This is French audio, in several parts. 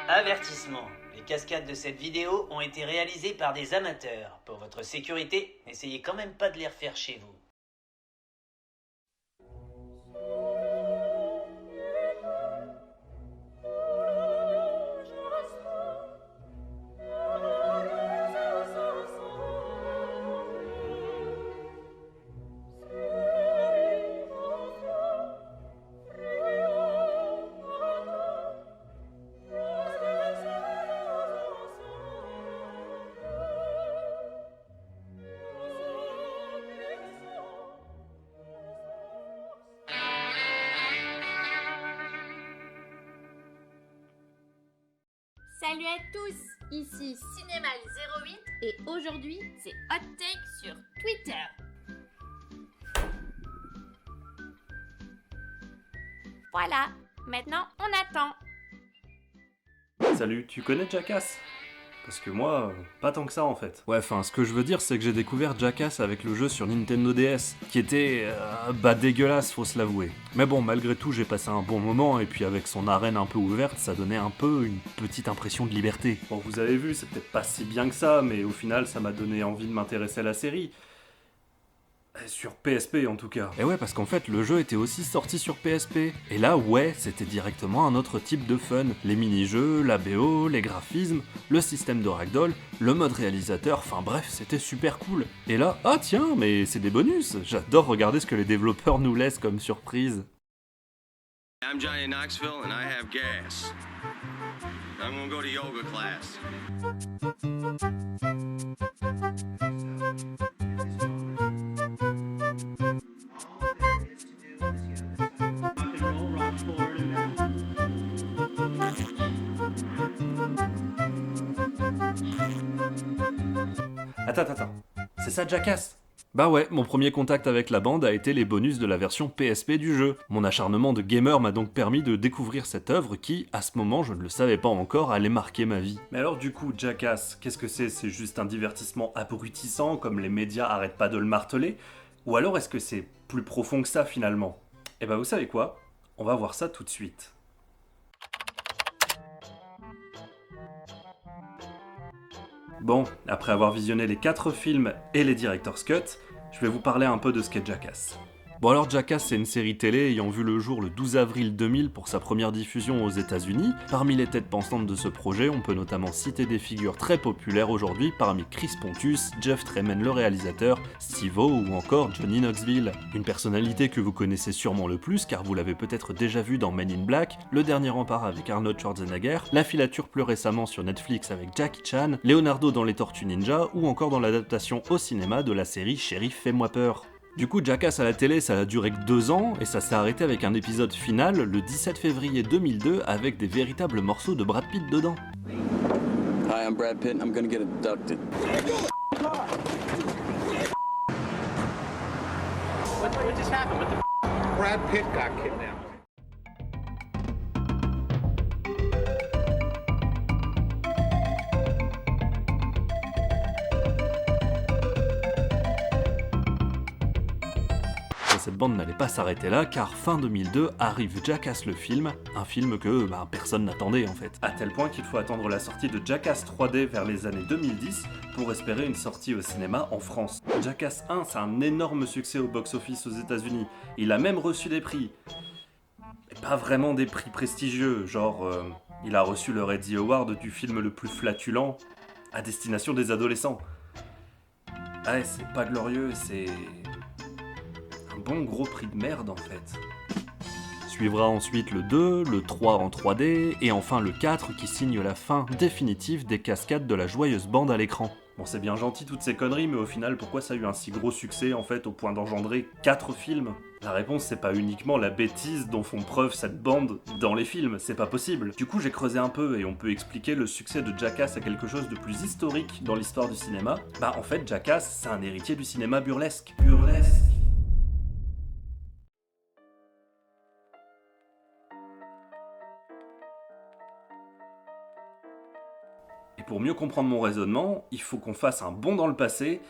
Avertissement. Les cascades de cette vidéo ont été réalisées par des amateurs. Pour votre sécurité, n'essayez quand même pas de les refaire chez vous. Salut à tous, ici Cinémal 08 et aujourd'hui c'est Hot Take sur Twitter. Voilà, maintenant on attend. Salut, tu connais Jackass? Parce que moi, pas tant que ça en fait. Ouais, enfin, ce que je veux dire, c'est que j'ai découvert Jackass avec le jeu sur Nintendo DS, qui était, dégueulasse, faut se l'avouer. Mais bon, malgré tout, j'ai passé un bon moment, et puis avec son arène un peu ouverte, ça donnait un peu une petite impression de liberté. Bon, vous avez vu, c'est peut-être pas si bien que ça, mais au final, ça m'a donné envie de m'intéresser à la série. Sur PSP en tout cas. Et ouais, parce qu'en fait, le jeu était aussi sorti sur PSP. Et là, ouais, c'était directement un autre type de fun. Les mini-jeux, la BO, les graphismes, le système de ragdoll, le mode réalisateur, enfin bref, c'était super cool. Et là, ah tiens, mais c'est des bonus. J'adore regarder ce que les développeurs nous laissent comme surprise. I'm Johnny Knoxville and I have gas. I'm gonna go to yoga class. Attends. C'est ça Jackass? Bah ouais, mon premier contact avec la bande a été les bonus de la version PSP du jeu. Mon acharnement de gamer m'a donc permis de découvrir cette œuvre qui, à ce moment, je ne le savais pas encore, allait marquer ma vie. Mais alors du coup, Jackass, qu'est-ce que c'est? C'est juste un divertissement abrutissant, comme les médias arrêtent pas de le marteler? Ou alors est-ce que c'est plus profond que ça finalement? Eh bah vous savez quoi? On va voir ça tout de suite. Bon, après avoir visionné les 4 films et les Director's Cut, je vais vous parler un peu de ce qu'est Jackass. Bon alors Jackass c'est une série télé ayant vu le jour le 12 avril 2000 pour sa première diffusion aux États-Unis. Parmi les têtes pensantes de ce projet, on peut notamment citer des figures très populaires aujourd'hui parmi Chris Pontus, Jeff Tremaine le réalisateur, Steve-O ou encore Johnny Knoxville. Une personnalité que vous connaissez sûrement le plus car vous l'avez peut-être déjà vu dans Men in Black, Le Dernier Rempart avec Arnold Schwarzenegger, La Filature plus récemment sur Netflix avec Jackie Chan, Leonardo dans Les Tortues Ninja ou encore dans l'adaptation au cinéma de la série Shérif Fais-moi peur. Du coup, Jackass à la télé, ça a duré que 2 ans, et ça s'est arrêté avec un épisode final le 17 février 2002 avec des véritables morceaux de Brad Pitt dedans. Hi, I'm Brad Pitt and I'm gonna get abducted. What just happened? What the Brad Pitt got kidnapped. Cette bande n'allait pas s'arrêter là, car fin 2002 arrive Jackass le film, un film que personne n'attendait en fait. À tel point qu'il faut attendre la sortie de Jackass 3D vers les années 2010 pour espérer une sortie au cinéma en France. Jackass 1, c'est un énorme succès au box-office aux États-Unis. Il a même reçu des prix. Mais pas vraiment des prix prestigieux, genre il a reçu le Reddy Award du film le plus flatulent à destination des adolescents. Ouais, c'est pas glorieux, c'est un bon gros prix de merde en fait. Suivra ensuite le 2, le 3 en 3D, et enfin le 4 qui signe la fin définitive des cascades de la joyeuse bande à l'écran. Bon, c'est bien gentil toutes ces conneries, mais au final, pourquoi ça a eu un si gros succès en fait au point d'engendrer 4 films? La réponse, c'est pas uniquement la bêtise dont font preuve cette bande dans les films, c'est pas possible. Du coup, j'ai creusé un peu et on peut expliquer le succès de Jackass à quelque chose de plus historique dans l'histoire du cinéma. En fait, Jackass, c'est un héritier du cinéma burlesque. Et pour mieux comprendre mon raisonnement, il faut qu'on fasse un bond dans le passé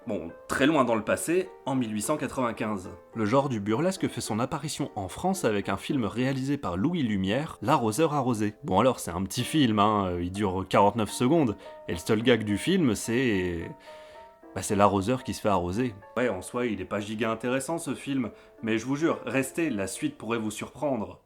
Bon, très loin dans le passé, en 1895. Le genre du burlesque fait son apparition en France avec un film réalisé par Louis Lumière, L'arroseur arrosé. Bon alors, c'est un petit film, hein, il dure 49 secondes, et le seul gag du film, c'est l'arroseur qui se fait arroser. Ouais, en soi, il est pas giga intéressant ce film, mais je vous jure, restez, la suite pourrait vous surprendre.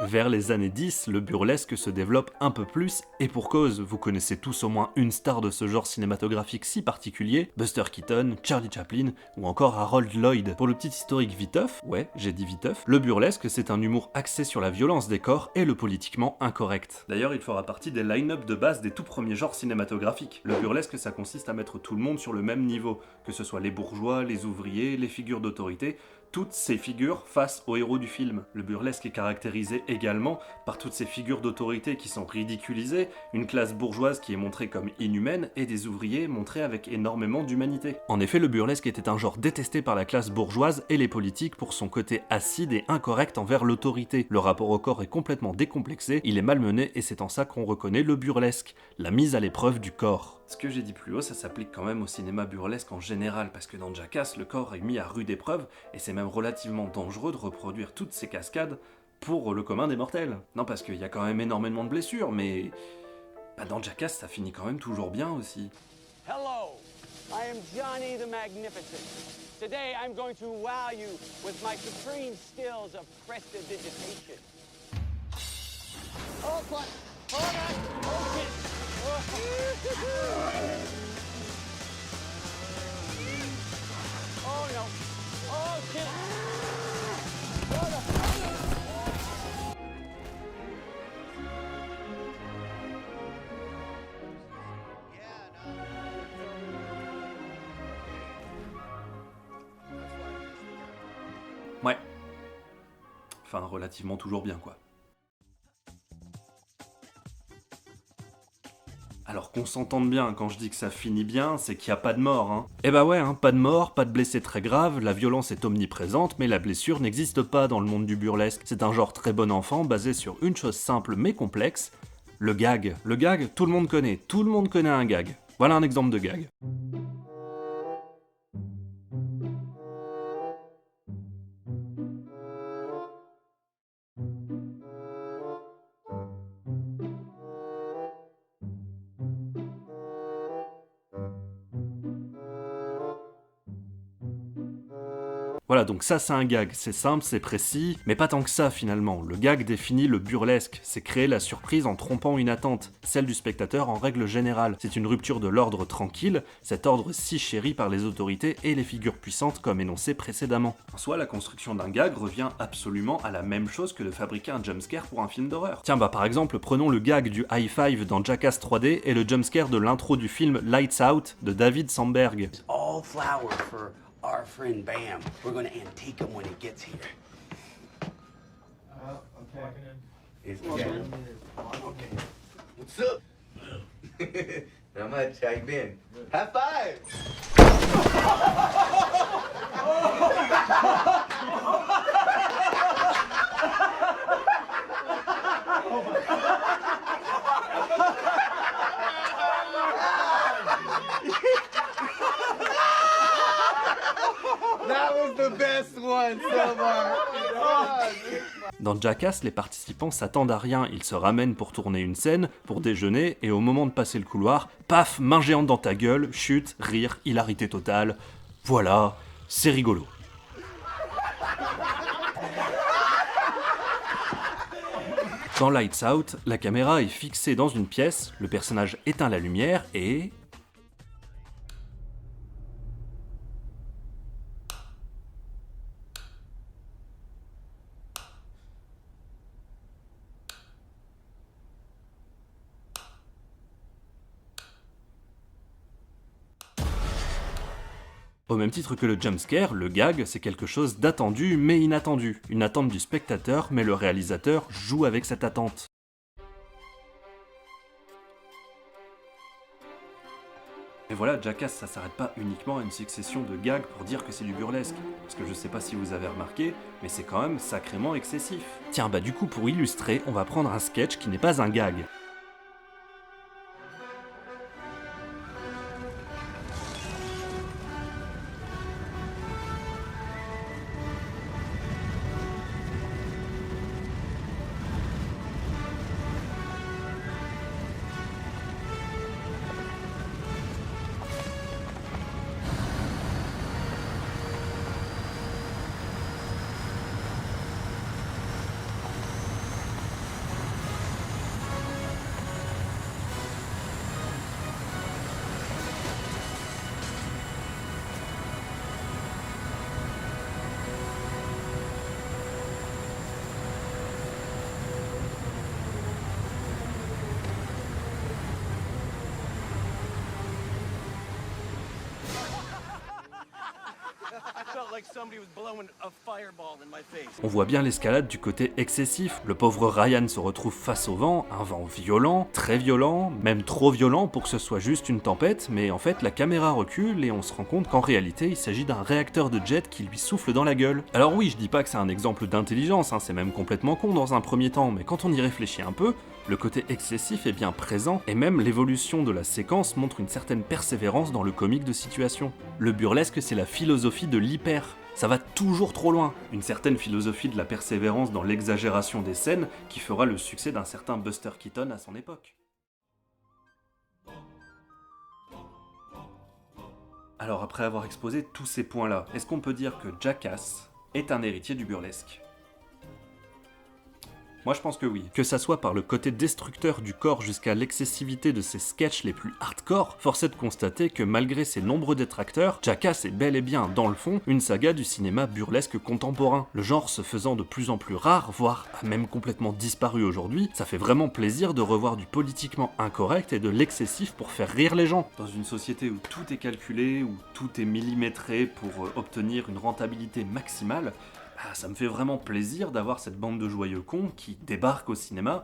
Vers les années 10, le burlesque se développe un peu plus, et pour cause, vous connaissez tous au moins une star de ce genre cinématographique si particulier, Buster Keaton, Charlie Chaplin, ou encore Harold Lloyd. Pour le petit historique viteuf, ouais, j'ai dit viteuf, le burlesque c'est un humour axé sur la violence des corps et le politiquement incorrect. D'ailleurs, il fera partie des line-up de base des tout premiers genres cinématographiques. Le burlesque, ça consiste à mettre tout le monde sur le même niveau, que ce soit les bourgeois, les ouvriers, les figures d'autorité, toutes ces figures face aux héros du film. Le burlesque est caractérisé également par toutes ces figures d'autorité qui sont ridiculisées, une classe bourgeoise qui est montrée comme inhumaine et des ouvriers montrés avec énormément d'humanité. En effet, le burlesque était un genre détesté par la classe bourgeoise et les politiques pour son côté acide et incorrect envers l'autorité. Le rapport au corps est complètement décomplexé, il est malmené et c'est en ça qu'on reconnaît le burlesque, la mise à l'épreuve du corps. Ce que j'ai dit plus haut, ça s'applique quand même au cinéma burlesque en général, parce que dans Jackass, le corps est mis à rude épreuve, et c'est même relativement dangereux de reproduire toutes ces cascades pour le commun des mortels. Non, parce qu'il y a quand même énormément de blessures, mais dans Jackass, ça finit quand même toujours bien aussi. Hello, I am Johnny the Magnificent. Today I'm going to wow you with my supreme skills of prestidigitation. Oh, what? Hold on! Oh, shit! Oh no! Oh shit! Ouais. Enfin, relativement toujours bien, quoi. Alors qu'on s'entende bien, quand je dis que ça finit bien, c'est qu'il n'y a pas de mort, hein. Eh bah ouais, hein, pas de mort, pas de blessés très graves, la violence est omniprésente, mais la blessure n'existe pas dans le monde du burlesque. C'est un genre très bon enfant, basé sur une chose simple mais complexe, le gag. Le gag, tout le monde connaît un gag. Voilà un exemple de gag. Voilà, donc ça c'est un gag, c'est simple, c'est précis, mais pas tant que ça finalement. Le gag définit le burlesque, c'est créer la surprise en trompant une attente, celle du spectateur en règle générale. C'est une rupture de l'ordre tranquille, cet ordre si chéri par les autorités et les figures puissantes comme énoncé précédemment. En soi, la construction d'un gag revient absolument à la même chose que de fabriquer un jumpscare pour un film d'horreur. Tiens, par exemple, prenons le gag du high five dans Jackass 3D et le jumpscare de l'intro du film Lights Out de David Sandberg. All flour for our friend Bam. We're gonna antique him when he gets here. It's Kevin. Okay. What's up? Not much. How you been? High five! That was the best one so far. Dans Jackass, les participants s'attendent à rien, ils se ramènent pour tourner une scène, pour déjeuner, et au moment de passer le couloir, paf, main géante dans ta gueule, chute, rire, hilarité totale. Voilà, c'est rigolo. Dans Lights Out, la caméra est fixée dans une pièce, le personnage éteint la lumière et... Au même titre que le jumpscare, le gag, c'est quelque chose d'attendu mais inattendu. Une attente du spectateur, mais le réalisateur joue avec cette attente. Et voilà, Jackass, ça s'arrête pas uniquement à une succession de gags pour dire que c'est du burlesque. Parce que je sais pas si vous avez remarqué, mais c'est quand même sacrément excessif. Tiens, bah du coup, pour illustrer, on va prendre un sketch qui n'est pas un gag. On voit bien l'escalade du côté excessif. Le pauvre Ryan se retrouve face au vent, un vent violent, très violent, même trop violent pour que ce soit juste une tempête, mais en fait la caméra recule et on se rend compte qu'en réalité il s'agit d'un réacteur de jet qui lui souffle dans la gueule. Alors oui, je dis pas que c'est un exemple d'intelligence, c'est même complètement con dans un premier temps, mais quand on y réfléchit un peu, le côté excessif est bien présent, et même l'évolution de la séquence montre une certaine persévérance dans le comique de situation. Le burlesque, c'est la philosophie de l'hyper. Ça va toujours trop loin. Une certaine philosophie de la persévérance dans l'exagération des scènes qui fera le succès d'un certain Buster Keaton à son époque. Alors après avoir exposé tous ces points-là, est-ce qu'on peut dire que Jackass est un héritier du burlesque ? Moi je pense que oui. Que ça soit par le côté destructeur du corps jusqu'à l'excessivité de ses sketchs les plus hardcore, force est de constater que malgré ses nombreux détracteurs, Jackass est bel et bien, dans le fond, une saga du cinéma burlesque contemporain. Le genre se faisant de plus en plus rare, voire a même complètement disparu aujourd'hui, ça fait vraiment plaisir de revoir du politiquement incorrect et de l'excessif pour faire rire les gens. Dans une société où tout est calculé, où tout est millimétré pour obtenir une rentabilité maximale, ça me fait vraiment plaisir d'avoir cette bande de joyeux cons qui débarquent au cinéma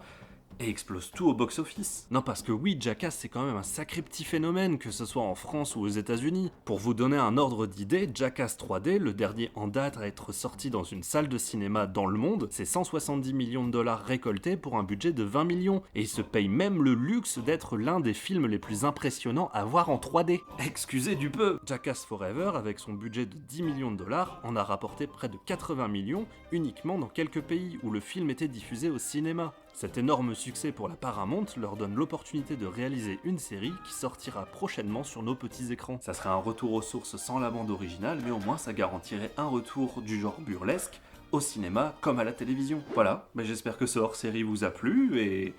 et explose tout au box-office. Non, parce que oui, Jackass c'est quand même un sacré petit phénomène, que ce soit en France ou aux États-Unis. Pour vous donner un ordre d'idée, Jackass 3D, le dernier en date à être sorti dans une salle de cinéma dans le monde, c'est 170 millions de dollars récoltés pour un budget de 20 millions, et il se paye même le luxe d'être l'un des films les plus impressionnants à voir en 3D. Excusez du peu. Jackass Forever, avec son budget de 10 millions de dollars, en a rapporté près de 80 millions uniquement dans quelques pays où le film était diffusé au cinéma. Cet énorme succès pour la Paramount leur donne l'opportunité de réaliser une série qui sortira prochainement sur nos petits écrans. Ça serait un retour aux sources sans la bande originale, mais au moins ça garantirait un retour du genre burlesque au cinéma comme à la télévision. Voilà, j'espère que ce hors-série vous a plu et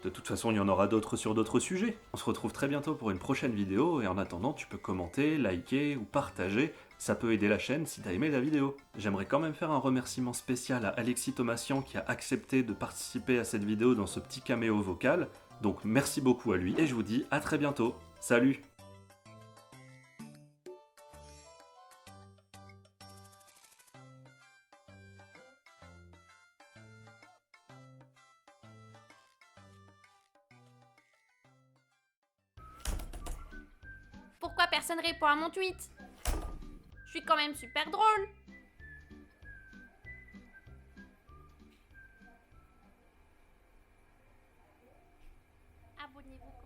de toute façon il y en aura d'autres sur d'autres sujets. On se retrouve très bientôt pour une prochaine vidéo et en attendant tu peux commenter, liker ou partager. Ça peut aider la chaîne si t'as aimé la vidéo. J'aimerais quand même faire un remerciement spécial à Alexis Thomasian qui a accepté de participer à cette vidéo dans ce petit caméo vocal. Donc merci beaucoup à lui et je vous dis à très bientôt. Salut! Pourquoi personne répond à mon tweet? Je suis quand même super drôle. Abonnez-vous.